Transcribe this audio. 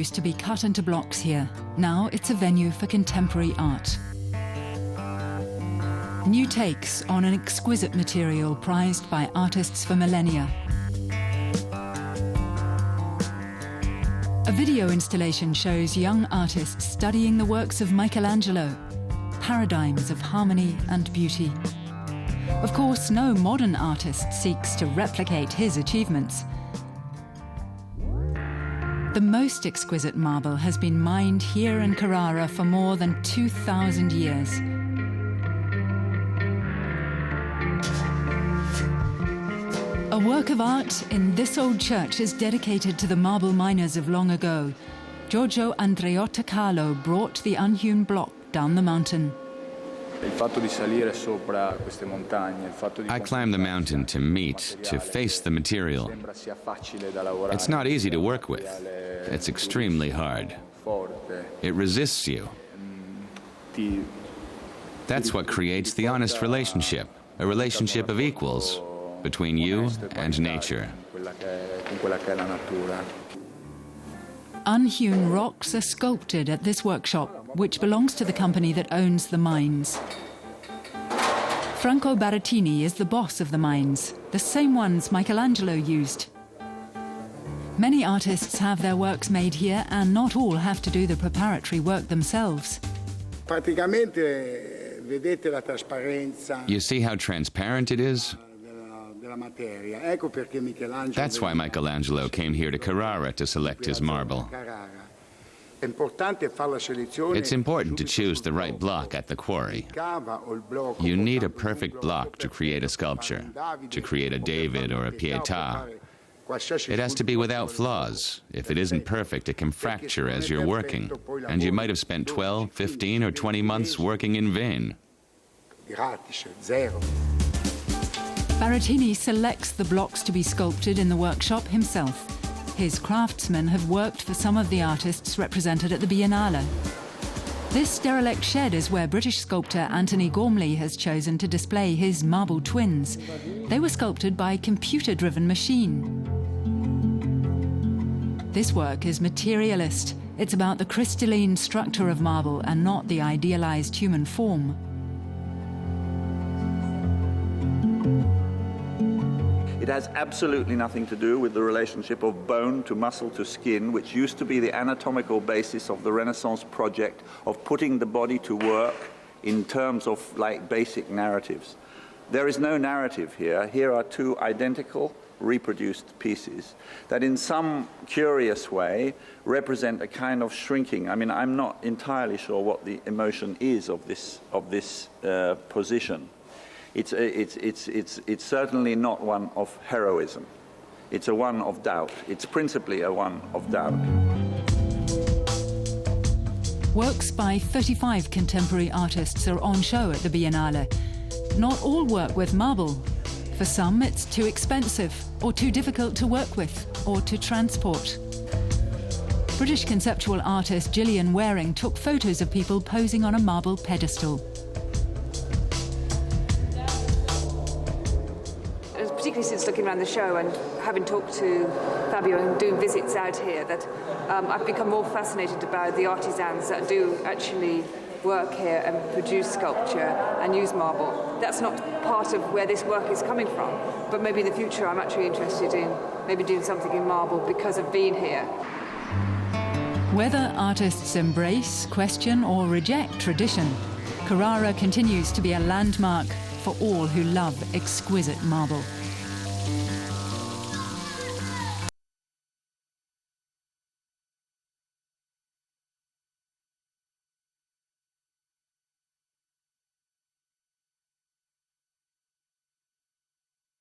used to be cut into blocks here. Now it's a venue for contemporary art. New takes on an exquisite material prized by artists for millennia. A video installation shows young artists studying the works of Michelangelo, paradigms of harmony and beauty. Of course, no modern artist seeks to replicate his achievements. The most exquisite marble has been mined here in Carrara for more than 2,000 years. A work of art in this old church is dedicated to the marble miners of long ago. Giorgio Andreotta Calo brought the unhewn block down the mountain. I climbed the mountain to meet, to face the material. It's not easy to work with. It's extremely hard. It resists you. That's what creates the honest relationship, a relationship of equals between you and nature. Unhewn rocks are sculpted at this workshop, which belongs to the company that owns the mines. Franco Barattini is the boss of the mines, the same ones Michelangelo used. Many artists have their works made here, and not all have to do the preparatory work themselves. You see how transparent it is? That's why Michelangelo came here to Carrara to select his marble. It's important to choose the right block at the quarry. You need a perfect block to create a sculpture, to create a David or a Pietà. It has to be without flaws. If it isn't perfect, it can fracture as you're working, and you might have spent 12, 15, or 20 months working in vain. Barattini selects the blocks to be sculpted in the workshop himself. His craftsmen have worked for some of the artists represented at the Biennale. This derelict shed is where British sculptor Anthony Gormley has chosen to display his marble twins. They were sculpted by a computer-driven machine. This work is materialist. It's about the crystalline structure of marble and not the idealized human form. It has absolutely nothing to do with the relationship of bone to muscle to skin, which used to be the anatomical basis of the Renaissance project of putting the body to work in terms of like basic narratives. There is no narrative here. Here are two identical reproduced pieces that in some curious way represent a kind of shrinking. I mean, I'm not entirely sure what the emotion is of this position. It's certainly not one of heroism. It's a one of doubt. It's principally a one of doubt. Works by 35 contemporary artists are on show at the Biennale. Not all work with marble. For some, it's too expensive, or too difficult to work with, or to transport. British conceptual artist Gillian took photos of people posing on a marble pedestal. Particularly since looking around the show and having talked to Fabio and doing visits out here, that I've become more fascinated about the artisans that do actually work here and produce sculpture and use marble. That's not part of where this work is coming from, but maybe in the future I'm actually interested in maybe doing something in marble because of being here. Whether artists embrace, question or reject tradition, Carrara continues to be a landmark for all who love exquisite marble.